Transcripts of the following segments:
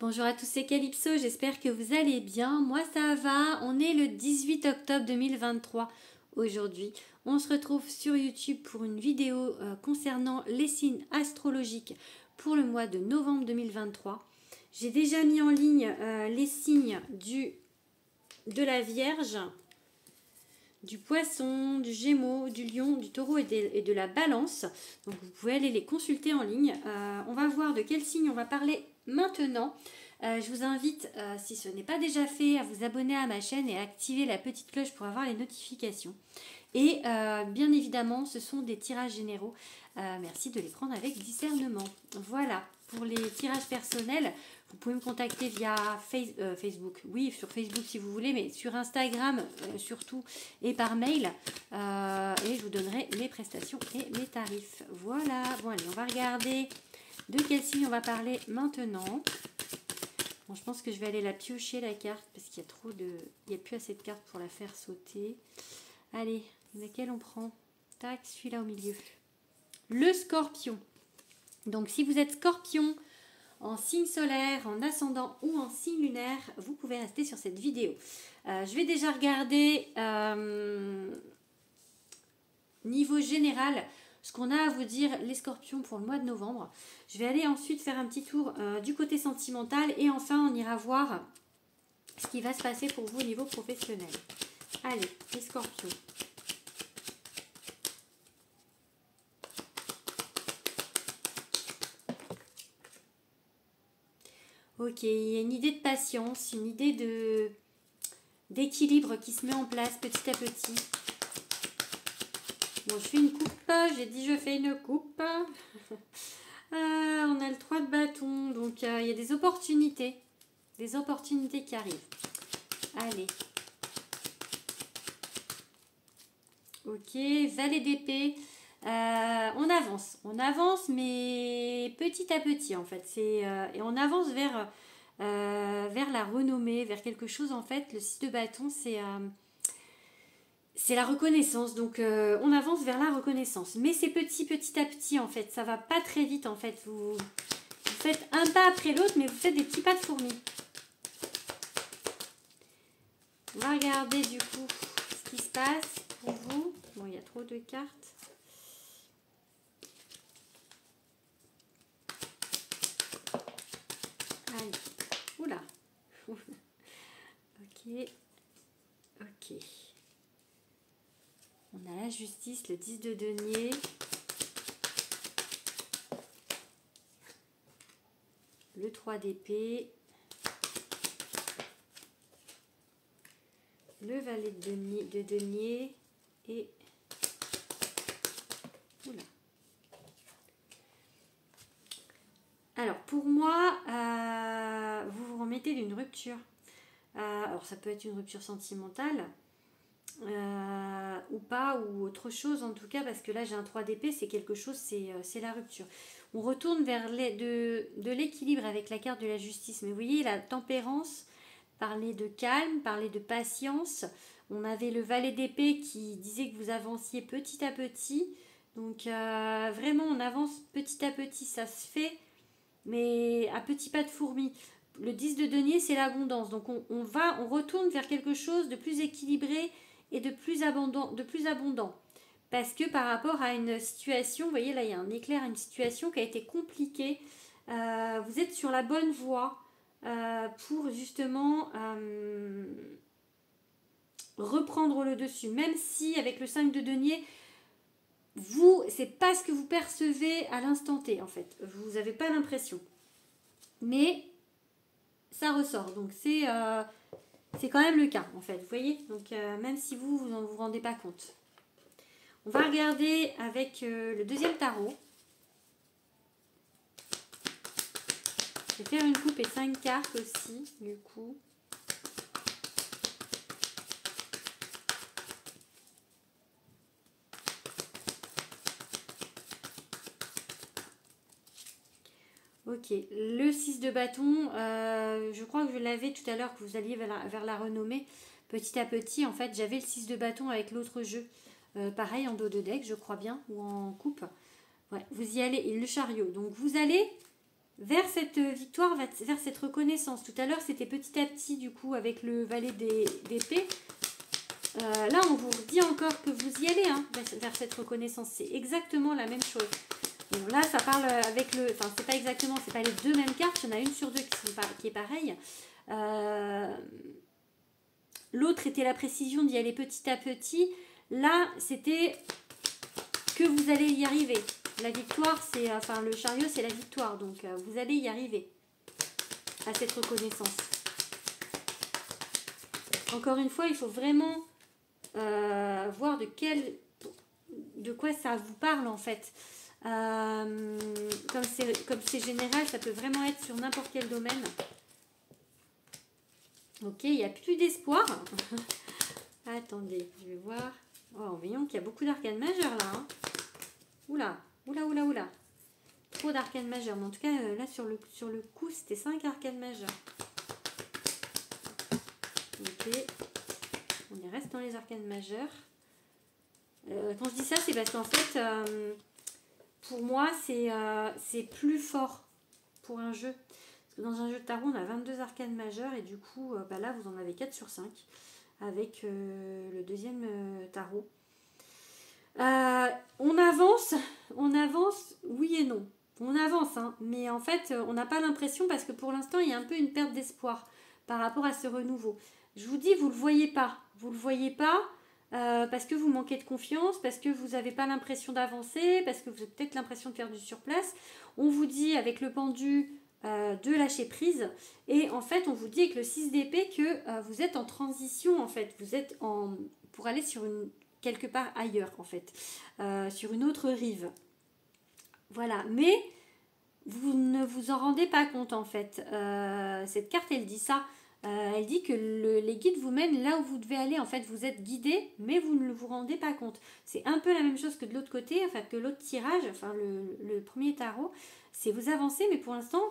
Bonjour à tous, c'est Calypso, j'espère que vous allez bien. Moi ça va, on est le 18 octobre 2023 aujourd'hui. On se retrouve sur YouTube pour une vidéo concernant les signes astrologiques pour le mois de novembre 2023. J'ai déjà mis en ligne les signes de la Vierge, du Poisson, du Gémeaux, du Lion, du Taureau et de la Balance. Donc vous pouvez aller les consulter en ligne. On va voir de quel signe on va parler maintenant. Je vous invite, si ce n'est pas déjà fait, à vous abonner à ma chaîne et à activer la petite cloche pour avoir les notifications. Et bien évidemment, ce sont des tirages généraux. Merci de les prendre avec discernement. Voilà, pour les tirages personnels, vous pouvez me contacter via Facebook. Oui, sur Facebook si vous voulez, mais sur Instagram surtout et par mail. Et je vous donnerai mes prestations et mes tarifs. Voilà, bon allez, on va regarder de quel signe on va parler maintenant. Bon, je pense que je vais aller la piocher la carte parce qu'il y a trop de... Il n'y a plus assez de cartes pour la faire sauter. Allez, laquelle on prend? Tac, celui-là au milieu. Le Scorpion. Donc si vous êtes Scorpion en signe solaire, en ascendant ou en signe lunaire, vous pouvez rester sur cette vidéo. Je vais déjà regarder niveau général ce qu'on a à vous dire les Scorpions pour le mois de novembre. Je vais aller ensuite faire un petit tour du côté sentimental et enfin on ira voir ce qui va se passer pour vous au niveau professionnel. Allez, les Scorpions. Ok, il y a une idée de patience, une idée d'équilibre qui se met en place petit à petit. Bon, je fais une coupe, j'ai dit je fais une coupe. On a le 3 de bâton, donc il y a des opportunités qui arrivent. Allez. Ok, valet d'épée. On avance, mais petit à petit en fait. Et on avance vers la renommée, vers quelque chose en fait. Le 6 de bâton, c'est la reconnaissance. Donc on avance vers la reconnaissance. Mais c'est petit à petit en fait. Ça va pas très vite en fait. Vous faites un pas après l'autre, mais vous faites des petits pas de fourmi. On va regarder du coup ce qui se passe pour vous. Bon, il y a trop de cartes. Allez. Oula. Ok. On a la justice, le 10 de denier. Le 3 d'épée. Le valet de denier. Et... Oula. Alors, pour moi, vous vous remettez d'une rupture. Alors, ça peut être une rupture sentimentale ou pas, ou autre chose en tout cas, parce que là, j'ai un 3 d'épée, c'est quelque chose, c'est la rupture. On retourne vers de l'équilibre avec la carte de la justice. Mais vous voyez, la tempérance, parler de calme, parler de patience. On avait le valet d'épée qui disait que vous avanciez petit à petit. Donc, vraiment, on avance petit à petit, ça se fait, mais à petits pas de fourmi. Le 10 de denier, c'est l'abondance. Donc on retourne vers quelque chose de plus équilibré et de plus abondant. Parce que par rapport à une situation, vous voyez là, il y a un éclair, une situation qui a été compliquée. Vous êtes sur la bonne voie pour justement reprendre le dessus. Même si avec le 5 de denier, c'est pas ce que vous percevez à l'instant T en fait. Vous n'avez pas l'impression. Mais ça ressort. Donc c'est quand même le cas en fait. Vous voyez. Donc même si vous n'en vous rendez pas compte. On va regarder avec le deuxième tarot. Je vais faire une coupe et 5 cartes aussi du coup. Ok, le 6 de bâton, je crois que je l'avais tout à l'heure, que vous alliez vers la renommée. Petit à petit, en fait, j'avais le 6 de bâton avec l'autre jeu. Pareil, en dos de deck, je crois bien, ou en coupe. Ouais, vous y allez, et le chariot. Donc, vous allez vers cette victoire, vers cette reconnaissance. Tout à l'heure, c'était petit à petit, du coup, avec le valet d'épée. Là, on vous dit encore que vous y allez, hein, vers cette reconnaissance. C'est exactement la même chose. Bon, là, ça parle avec le... Enfin, c'est pas exactement, c'est pas les deux mêmes cartes. Il y en a une sur deux qui est pareille. L'autre était la précision d'y aller petit à petit. Là, c'était que vous allez y arriver. La victoire, c'est... Enfin, le chariot, c'est la victoire. Donc, vous allez y arriver à cette reconnaissance. Encore une fois, il faut vraiment voir de quoi ça vous parle, en fait. Comme c'est général, ça peut vraiment être sur n'importe quel domaine. Ok, il n'y a plus d'espoir. Attendez, je vais voir. Oh, voyons qu'il y a beaucoup d'arcanes majeures là. Hein. Oula, oula, oula, oula. Trop d'arcanes majeures. Mais en tout cas, là sur le coup, c'était 5 arcanes majeures. Ok. On y reste dans les arcanes majeures. Quand je dis ça, c'est parce qu'en fait, pour moi, c'est plus fort pour un jeu. Parce que dans un jeu de tarot, on a 22 arcanes majeures et du coup, là, vous en avez 4 sur 5 avec le deuxième tarot. On avance, oui et non. On avance, hein, mais en fait, on n'a pas l'impression parce que pour l'instant, il y a un peu une perte d'espoir par rapport à ce renouveau. Je vous dis, vous ne le voyez pas. Vous ne le voyez pas parce que vous manquez de confiance, parce que vous n'avez pas l'impression d'avancer, parce que vous avez peut-être l'impression de faire du surplace. On vous dit avec le pendu de lâcher prise. Et en fait, on vous dit avec le 6 d'épée que vous êtes en transition, en fait. Vous êtes pour aller sur quelque part ailleurs, en fait. Sur une autre rive. Voilà. Mais vous ne vous en rendez pas compte, en fait. Cette carte, elle dit ça. Elle dit que les guides vous mènent là où vous devez aller. En fait, vous êtes guidé, mais vous ne vous rendez pas compte. C'est un peu la même chose que de l'autre côté, enfin que l'autre tirage, enfin le premier tarot. C'est vous avancez, mais pour l'instant,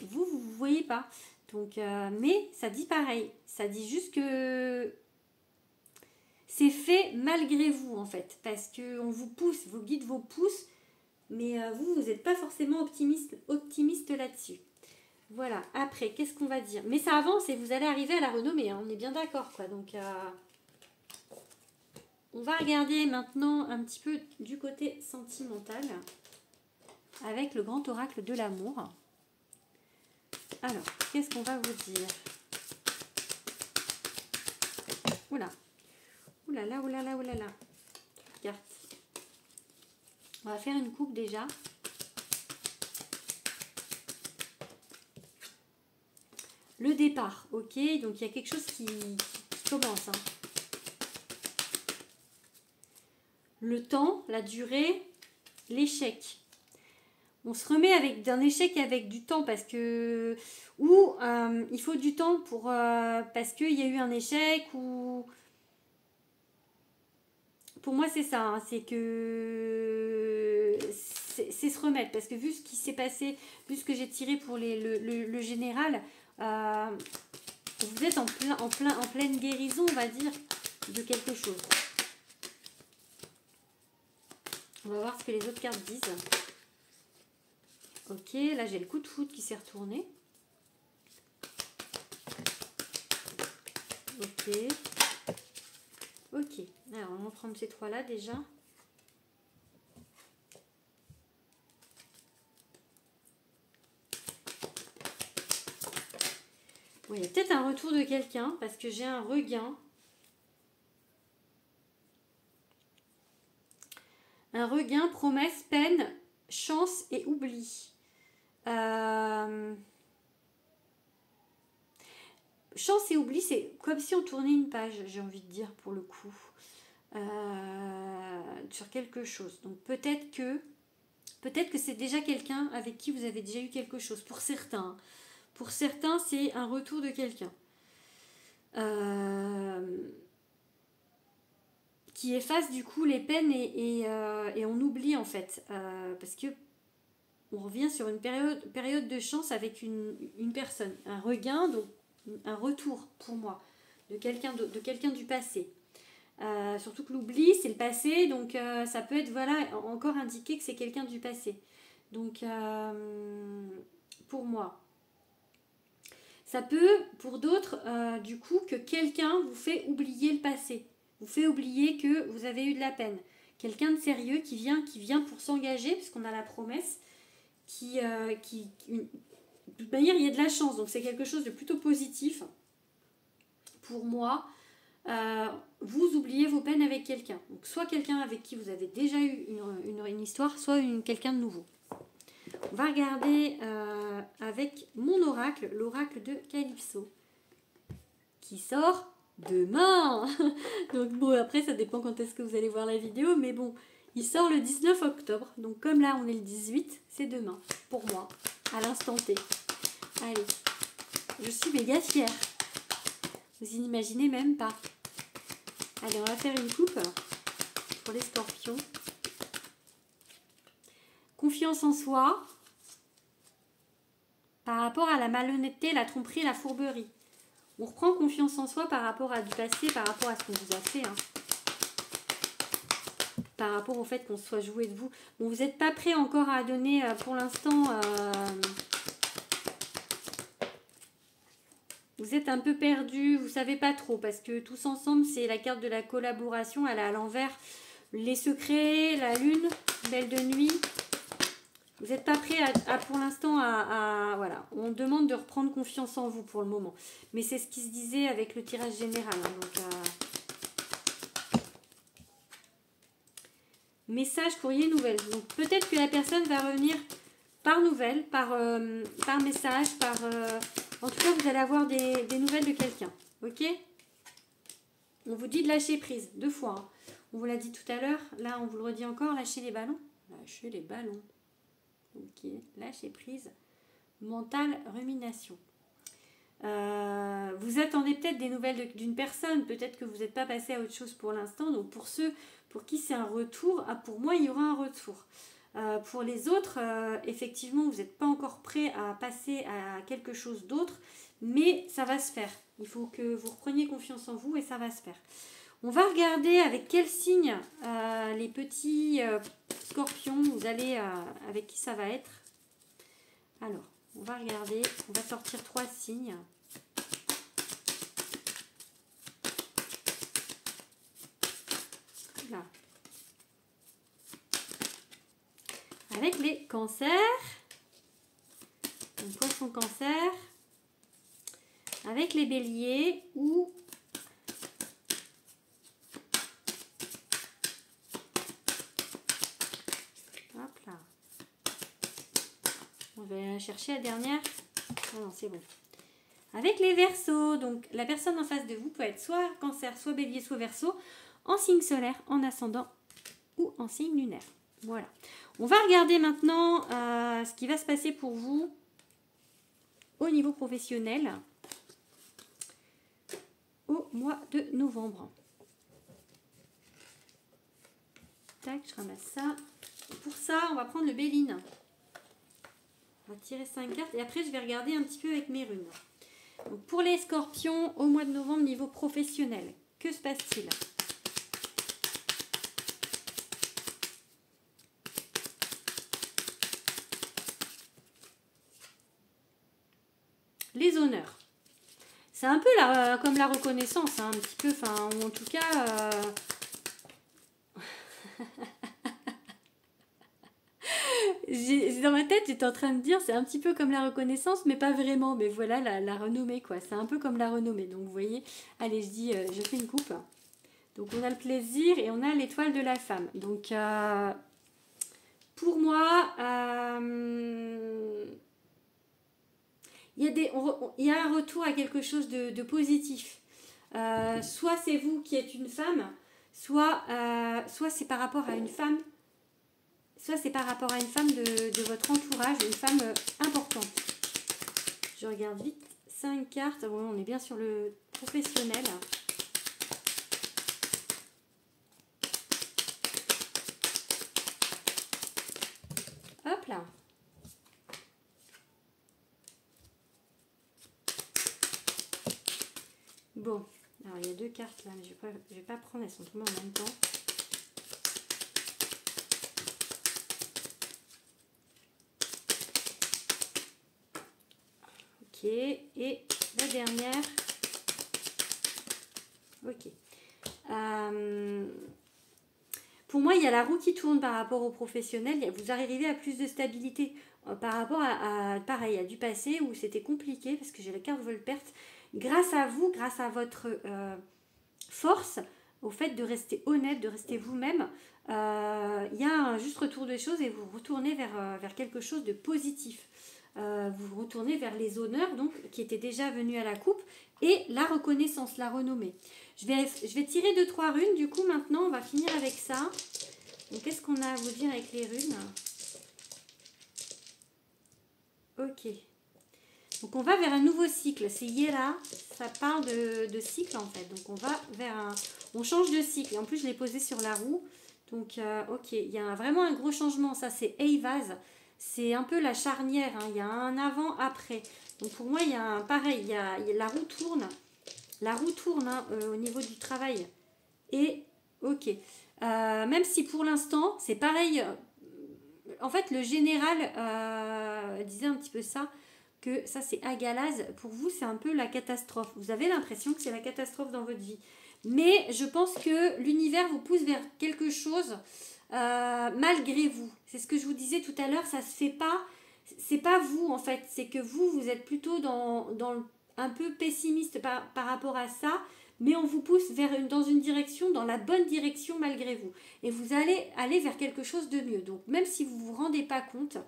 vous voyez pas. Donc, mais ça dit pareil. Ça dit juste que c'est fait malgré vous, en fait. Parce qu'on vous pousse, vos guides vous poussent, mais vous n'êtes pas forcément optimiste là-dessus. Voilà, après, qu'est-ce qu'on va dire? Mais ça avance et vous allez arriver à la renommée, hein, on est bien d'accord, quoi. Donc, on va regarder maintenant un petit peu du côté sentimental avec le grand oracle de l'amour. Alors, qu'est-ce qu'on va vous dire? Oula, oulala, oulala, oulala. Regarde. On va faire une coupe déjà. Le départ, ok, donc il y a quelque chose qui commence. Hein. Le temps, la durée, l'échec. On se remet d'un échec avec du temps parce que... Ou il faut du temps pour parce qu'il y a eu un échec ou... Pour moi c'est ça, hein, c'est que... C'est se remettre parce que vu ce qui s'est passé, vu ce que j'ai tiré pour le général... vous êtes en pleine guérison, on va dire, de quelque chose. On va voir ce que les autres cartes disent. Ok, là j'ai le coup de foudre qui s'est retourné. Ok. Ok, alors on va prendre ces trois-là déjà. Bon, il y a peut-être un retour de quelqu'un parce que j'ai un regain. Un regain, promesse, peine, chance et oubli. Chance et oubli, c'est comme si on tournait une page, j'ai envie de dire pour le coup. Sur quelque chose. Donc peut-être que c'est déjà quelqu'un avec qui vous avez déjà eu quelque chose. Pour certains. Pour certains, c'est un retour de quelqu'un. Qui efface du coup les peines et on oublie en fait. Parce que on revient sur une période de chance avec une personne. Un regain, donc un retour pour moi de quelqu'un du passé. Surtout que l'oubli, c'est le passé, donc ça peut être voilà encore indiqué que c'est quelqu'un du passé. Donc, pour moi. Ça peut, pour d'autres, du coup, que quelqu'un vous fait oublier le passé. Vous fait oublier que vous avez eu de la peine. Quelqu'un de sérieux qui vient pour s'engager, puisqu'on a la promesse, de toute manière, il y a de la chance. Donc, c'est quelque chose de plutôt positif. Pour moi, vous oubliez vos peines avec quelqu'un. Donc, soit quelqu'un avec qui vous avez déjà eu une histoire, soit quelqu'un de nouveau. On va regarder avec mon oracle, l'oracle de Calypso, qui sort demain. Donc bon, après ça dépend quand est-ce que vous allez voir la vidéo, mais bon, il sort le 19 octobre. Donc comme là on est le 18, c'est demain, pour moi, à l'instant T. Allez, je suis méga fière. Vous n'imaginez même pas. Allez, on va faire une coupe pour les scorpions. Confiance en soi par rapport à la malhonnêteté, la tromperie, la fourberie. On reprend confiance en soi par rapport à du passé, par rapport à ce qu'on vous a fait. Hein. Par rapport au fait qu'on se soit joué de vous. Bon, vous n'êtes pas prêt encore à donner pour l'instant... vous êtes un peu perdu, vous ne savez pas trop, parce que tous ensemble, c'est la carte de la collaboration, elle est à l'envers. Les secrets, la lune, belle de nuit. Vous n'êtes pas prêt pour l'instant voilà, on demande de reprendre confiance en vous pour le moment. Mais c'est ce qui se disait avec le tirage général. Hein, donc, message, courrier, nouvelle. Donc peut-être que la personne va revenir par nouvelle, par message, en tout cas, vous allez avoir des nouvelles de quelqu'un. Ok? On vous dit de lâcher prise, 2 fois. Hein. On vous l'a dit tout à l'heure. Là, on vous le redit encore, lâchez les ballons. Lâchez les ballons. Ok, lâcher prise, mentale, rumination. Vous attendez peut-être des nouvelles d'une personne, peut-être que vous n'êtes pas passé à autre chose pour l'instant. Donc pour ceux pour qui c'est un retour, pour moi il y aura un retour. Pour les autres, effectivement, vous n'êtes pas encore prêt à passer à quelque chose d'autre, mais ça va se faire. Il faut que vous repreniez confiance en vous et ça va se faire. On va regarder avec quel signe les petits scorpions, vous allez, avec qui ça va être. Alors, on va regarder, on va sortir 3 signes. Là. Avec les cancers, donc poisson cancer, avec les béliers ou hop là. On va chercher la dernière. Oh non, c'est bon. Avec les Verseaux, donc la personne en face de vous peut être soit cancer, soit bélier, soit Verseau, en signe solaire, en ascendant ou en signe lunaire. Voilà. On va regarder maintenant ce qui va se passer pour vous au niveau professionnel au mois de novembre. Tac, je ramasse ça. Pour ça, on va prendre le Béline. On va tirer 5 cartes et après je vais regarder un petit peu avec mes runes. Donc pour les scorpions, au mois de novembre, niveau professionnel, que se passe-t-il? Les honneurs. C'est un peu comme la reconnaissance, hein, un petit peu, enfin, ou en tout cas... dans ma tête, j'étais en train de dire, c'est un petit peu comme la reconnaissance, mais pas vraiment. Mais voilà, la renommée, quoi. C'est un peu comme la renommée. Donc, vous voyez, allez, je fais une coupe. Donc, on a le plaisir et on a l'étoile de la femme. Donc, pour moi, il y a un retour à quelque chose de positif. Soit c'est vous qui êtes une femme, soit c'est par rapport à une femme. Soit c'est par rapport à une femme de votre entourage, une femme importante. Je regarde vite. 5 cartes. Bon, on est bien sur le professionnel. Hop là. Bon. Alors, il y a 2 cartes là, mais je vais pas prendre. Elles sont tombées en même temps. Ok, et la dernière. Ok. Pour moi, il y a la roue qui tourne par rapport aux professionnels. Vous arrivez à plus de stabilité par rapport pareil, à du passé où c'était compliqué parce que j'ai la carte Volperte. Grâce à vous, grâce à votre force, au fait de rester honnête, de rester vous-même, il y a un juste retour des choses et vous retournez vers quelque chose de positif. Vous retournez vers les honneurs donc qui étaient déjà venus à la coupe et la reconnaissance, la renommée. Je vais tirer 2-3 runes, du coup maintenant on va finir avec ça. Donc qu'est-ce qu'on a à vous dire avec les runes? Ok. Donc on va vers un nouveau cycle, c'est Yera, ça parle de cycle en fait. Donc on va on change de cycle. Et en plus je l'ai posé sur la roue. Donc ok, il y a vraiment un gros changement, ça c'est Eivaz. C'est un peu la charnière, hein. Il y a un avant-après. Donc pour moi il y a un pareil, la roue tourne. La roue tourne hein, au niveau du travail. Et ok. Même si pour l'instant, c'est pareil. En fait, le général disait un petit peu ça, que ça c'est Agalaz. Pour vous, c'est un peu la catastrophe. Vous avez l'impression que c'est la catastrophe dans votre vie. Mais je pense que l'univers vous pousse vers quelque chose malgré vous. C'est ce que je vous disais tout à l'heure, ça se fait pas. C'est pas vous en fait, c'est que vous êtes plutôt un peu pessimiste par rapport à ça, mais on vous pousse dans une direction, dans la bonne direction malgré vous. Et vous allez aller vers quelque chose de mieux. Donc même si vous ne vous rendez pas compte,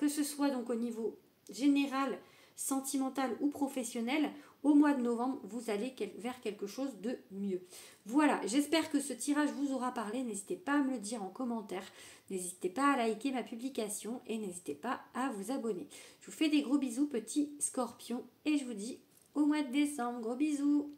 que ce soit donc au niveau général, sentimental ou professionnel, au mois de novembre, vous allez vers quelque chose de mieux. Voilà, j'espère que ce tirage vous aura parlé. N'hésitez pas à me le dire en commentaire. N'hésitez pas à liker ma publication et n'hésitez pas à vous abonner. Je vous fais des gros bisous, petits scorpions, et je vous dis au mois de décembre. Gros bisous!